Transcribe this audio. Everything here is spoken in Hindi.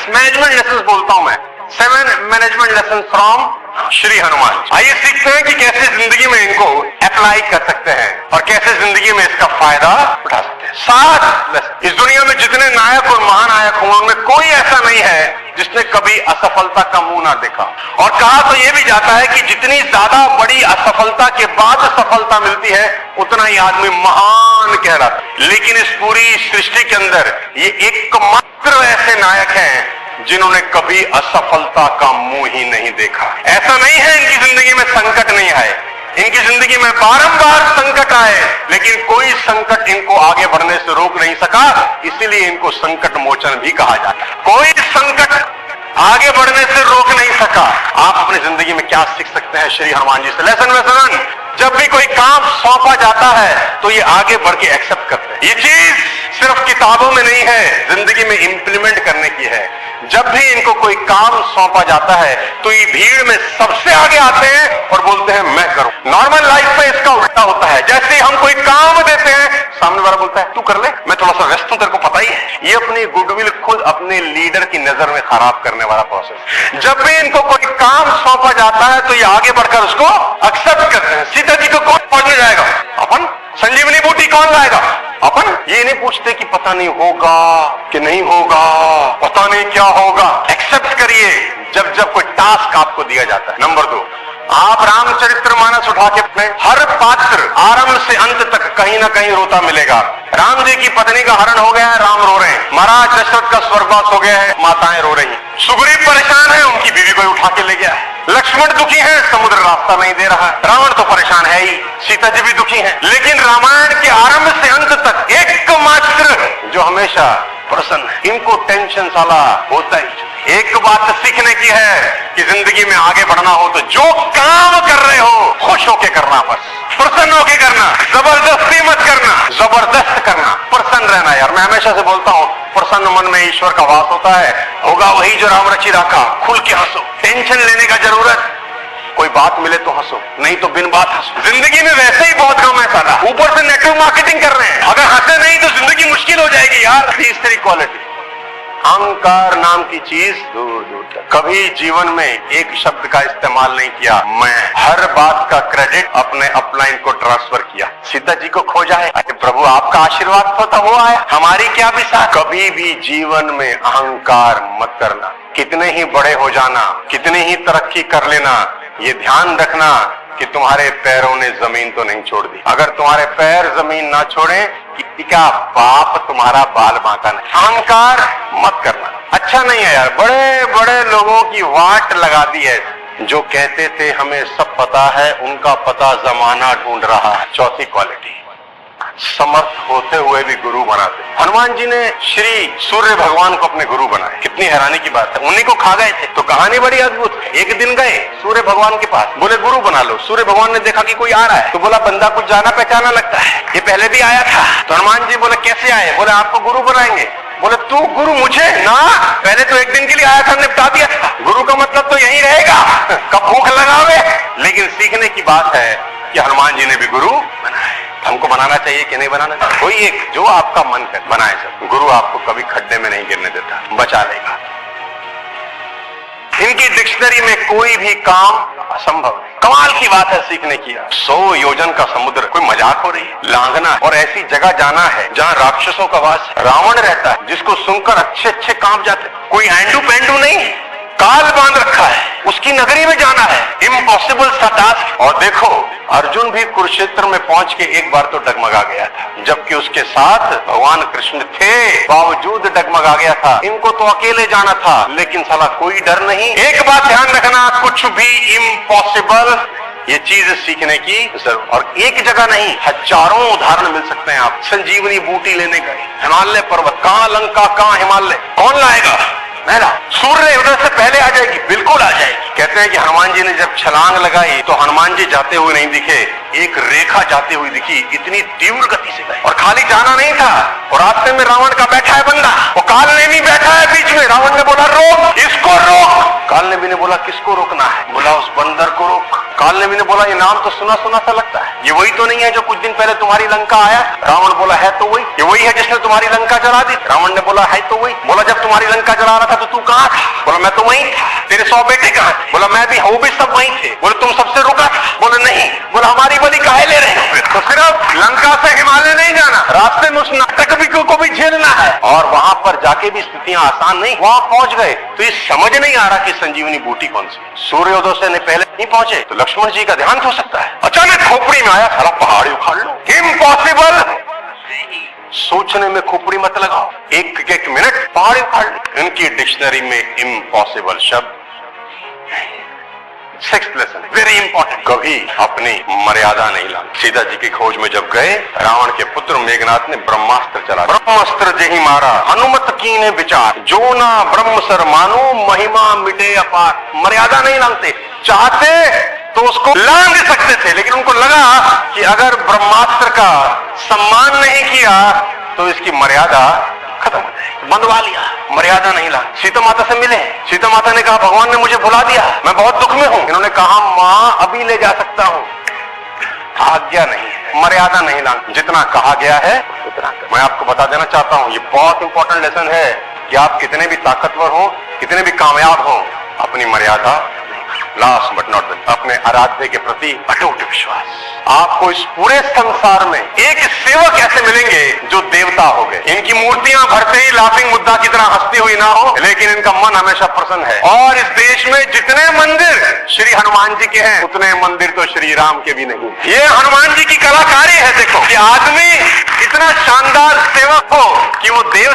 मैनेजमेंट लेसन बोलता हूं मैं, 7 management lesson from Shri Hanuman. आइए सीखते हैं कि कैसे जिंदगी में इनको अप्लाई कर सकते हैं और कैसे जिंदगी में इसका फायदा उठा सकते हैं। 7 इस दुनिया में जितने नायक और महानायक हुए उनमें कोई ऐसा नहीं है जिसने कभी असफलता का मुंह ना देखा। और कहा तो यह भी जाता है कि जितनी ज्यादा बड़ी असफलता के बाद सफलता मिलती है उतना ही आदमी महान कहलाता है। लेकिन इस पूरी सृष्टि के अंदर ये एकमात्र ऐसे नायक हैं जिन्होंने कभी असफलता का मुंह ही नहीं देखा। ऐसा नहीं है इनकी जिंदगी में संकट नहीं आए, इनकी जिंदगी में बारंबार संकट आए, लेकिन कोई संकट इनको आगे बढ़ने से रोक नहीं सका, इसीलिए इनको संकट मोचन भी कहा जाता है। कोई संकट आगे बढ़ने से रोक नहीं सका। आप अपनी जिंदगी में क्या सीख सकते हैं श्री हनुमान जी से? लेसन लेसन, जब भी कोई काम सौंपा जाता है तो ये आगे बढ़ के एक्सेप्ट करते हैं। ये चीज सिर्फ किताबों में नहीं है, जिंदगी में इंप्लीमेंट करने की है। जब भी इनको कोई काम सौंपा जाता है तो ये भीड़ में सबसे आगे आते हैं और बोलते हैं मैं करूं। नॉर्मल लाइफ में इसका उल्टा होता है, जैसे हम कोई काम देते हैं सामने वाला बोलता है तू कर ले, मैं थोड़ा सा व्यस्त हूं, तेरे को पता ही है। ये अपनी गुडविल खुद अपने लीडर की नजर में खराब करने वाला प्रोसेस। जब भी इनको कोई काम सौंपा जाता है तो ये आगे बढ़कर उसको एक्सेप्ट करते हैं। सीता जी को कौन पहुंचने जाएगा? अपन। संजीवनी बूटी कौन लाएगा? अपन। ये नहीं पूछते कि पता नहीं होगा कि नहीं होगा, पता नहीं क्या होगा। एक्सेप्ट करिए जब जब कोई टास्क आपको दिया जाता है। नंबर 2, आप रामचरितमानस उठा के अपने हर पात्र आरंभ से अंत तक कहीं ना कहीं रोता मिलेगा। राम जी की पत्नी का हरण हो गया है, राम रो रहे हैं। महाराज दशरथ का स्वर्गवास हो गया है, माताएं रो रही हैं। सुग्रीव परेशान है, उनकी बीवी को उठा के ले गया है। लक्ष्मण दुखी है, समुद्र रास्ता नहीं दे रहा है। रावण तो परेशान है ही, सीता जी भी दुखी है। लेकिन रामायण के आरंभ से अंत तक एकमात्र जो हमेशा प्रसन्न है, इनको टेंशन साला होता ही। एक बात सीखने की है कि जिंदगी में आगे बढ़ना हो तो जो काम कर रहे हो खुश होके करना, बस प्रसन्न होके करना, जबरदस्ती मत करना, जबरदस्त करना, प्रसन्न रहना। यार मैं हमेशा से बोलता हूं प्रसन्न मन में ईश्वर का वास होता है। होगा वही जो राम रचि राखा, खुल के हंसो, टेंशन लेने का जरूरत, कोई बात मिले तो हंसो, नहीं तो बिन बात हंसो। जिंदगी में वैसे ही बहुत कम है साला, ऊपर से नेटवर्क मार्केटिंग कर रहे हैं। अगर हंसे नहीं तो जिंदगी मुश्किल हो जाएगी यार। तीसरी क्वालिटी, अहंकार नाम की चीज दूर दूर तक। कभी जीवन में एक शब्द का इस्तेमाल नहीं किया मैं, हर बात का क्रेडिट अपने अपलाइन को ट्रांसफर किया। सीता जी को खोजा है, अरे प्रभु आपका आशीर्वाद तो वो आया, हमारी क्या विशा। कभी भी जीवन में अहंकार मत करना। कितने ही बड़े हो जाना, कितनी ही तरक्की कर लेना, ये ध्यान रखना कि तुम्हारे पैरों ने जमीन तो नहीं छोड़ दी। अगर तुम्हारे पैर जमीन ना छोड़े, किसी का बाप तुम्हारा बाल बांका नहीं। अहंकार मत करना, अच्छा नहीं है यार। बड़े बड़े लोगों की वाट लगा दी है, जो कहते थे हमें सब पता है, उनका पता जमाना ढूंढ रहा है। चौथी क्वालिटी, समर्थ होते हुए भी गुरु बनाते। हनुमान जी ने श्री सूर्य भगवान को अपने गुरु बनाए। कितनी हैरानी की बात है, उन्हीं को खा गए थे। तो कहानी बड़ी अद्भुत है। एक दिन गए सूर्य भगवान के पास, बोले गुरु बना लो। सूर्य भगवान ने देखा कि कोई आ रहा है तो बोला बंदा कुछ जाना पहचाना लगता है, ये पहले भी आया था। तो हनुमान जी बोले कैसे आए? बोले आपको गुरु बनाएंगे। बोले तू गुरु मुझे? ना, पहले तो एक दिन के लिए आया था, निपटा दिया था। गुरु का मतलब तो यही रहेगा, कब भूख लगावे। लेकिन सीखने की बात है कि हनुमान जी ने भी गुरु बनाए। हमको बनाना चाहिए कि नहीं बनाना चाहिए? कोई एक जो आपका मन कर बनाए सर। गुरु आपको कभी खड्डे में नहीं गिरने देता, बचा लेगा। इनकी डिक्शनरी में कोई भी काम असंभव है। कमाल की बात है सीखने की। 100 योजन का समुद्र, कोई मजाक हो रही है? लांघना है और ऐसी जगह जाना है जहाँ राक्षसों का वास है। रावण रहता है जिसको सुनकर अच्छे अच्छे कांप जाते। कोई एंडू पेंडू नहीं, काल बांध रखा है, उसकी नगरी में जाना है। इम्पॉसिबल सा टास्क। और देखो अर्जुन भी कुरुक्षेत्र में पहुंच के एक बार तो डगमगा गया था, जबकि उसके साथ भगवान कृष्ण थे, बावजूद डगमगा गया था। इनको तो अकेले जाना था, लेकिन साला कोई डर नहीं। एक बात ध्यान रखना, कुछ भी इम्पॉसिबल, ये चीज सीखने की जरूर। और एक जगह नहीं, हजारों उदाहरण मिल सकते हैं। आप संजीवनी बूटी लेने गए, हिमालय पर्वत, कहां लंका कहां हिमालय, कौन लाएगा? मेरा सूर्य उधर से पहले आ जाएगी, बिल्कुल आ जाएगी। कहते हैं कि हनुमान जी ने जब छलांग लगाई तो हनुमान जी जाते हुए नहीं दिखे, एक रेखा जाते हुए दिखी, इतनी तीव्र गति से गई। और खाली जाना नहीं था, और रास्ते में रावण का बैठा है बंदा, वो काल ने भी बैठा है बीच में। रावण ने बोला रोक, इसको रोक। काल ने भी ने बोला किसको रोकना है? बोला उस बंदर को रोक। काल नेमी ने बोला, ये नाम तो सुना सुना सा लगता है, ये वही तो नहीं है जो कुछ दिन पहले तुम्हारी लंका आया? रावण बोला, है तो वही। ये वही है जिसने तुम्हारी लंका जला दी? रावण ने बोला, है तो वही। बोला, जब तुम्हारी लंका जला रहा था तो तू कहाँ था? बोला, मैं तो वहीं था। तेरे 100 बेटे कहाँ थे? बोला, मैं भी, वो भी सब वहीं थे। बोले, तुम सबसे रुका? बोले, नहीं। बोला, हमारी बलि काहे ले रहे हो? तो सिर्फ लंका से हिमालय नहीं जाना, रास्ते में उस नाटक को भी झेलना है। और वहां पर जाके भी स्थितियां आसान नहीं। वहां पहुंच गए तो ये समझ नहीं आ रहा कि संजीवनी बूटी कौन सी। सूर्योदय से ने पहले नहीं पहुंचे तो लक्ष्मण जी का ध्यान हो सकता है। अचानक खोपड़ी में आया, सारा पहाड़ी उखाड़ लो। इम्पॉसिबल। सोचने में खोपड़ी मत लगाओ, एक एक मिनट पहाड़ी उखाड़ लो। इनकी डिक्शनरी में इम्पॉसिबल शब्द। सिक्स्थ लेसन, वेरी इंपॉर्टेंट, कभी अपनी मर्यादा नहीं लानी। सीता जी की खोज में जब गए, रावण के पुत्र मेघनाथ ने ब्रह्मास्त्र चला, ब्रह्मास्त्र जही मारा, हनुमत कीने विचार, जो ना ब्रह्म सर मानो, महिमा मिटे अपार। मर्यादा नहीं लांगते, चाहते तो उसको लांग सकते थे, लेकिन उनको लगा कि अगर ब्रह्मास्त्र का सम्मान नहीं किया तो इसकी मर्यादा खत्म हो जाएगी। बंधवा लिया, मर्यादा नहीं ला। सीता माता से मिले, सीता माता ने कहा, भगवान ने मुझे भुला दिया, मैं बहुत दुख में हूं। इन्होंने कहा, मां अभी ले जा सकता हूं, आज्ञा नहीं है, मर्यादा नहीं ला। जितना कहा गया है उतना। मैं आपको बता देना चाहता हूं, ये बहुत इंपॉर्टेंट लेसन है कि आप कितने भी ताकतवर हो, कितने भी कामयाब हो, अपनी मर्यादा, लास्ट बट नॉट लीस्ट, अपने आराध्य के प्रति अटूट विश्वास। आपको इस पूरे संसार में एक सेवक ऐसे मिलेंगे जो देवता हो गए। इनकी मूर्तियां भरते ही लाफिंग बुद्धा की तरह हंसती हुई ना हो, लेकिन इनका मन हमेशा प्रसन्न है। और इस देश में जितने मंदिर श्री हनुमान जी के हैं, उतने मंदिर तो श्री राम के भी नहीं। ये हनुमान जी की कलाकारी है। देखो कि आदमी इतना शानदार सेवक हो कि वो देव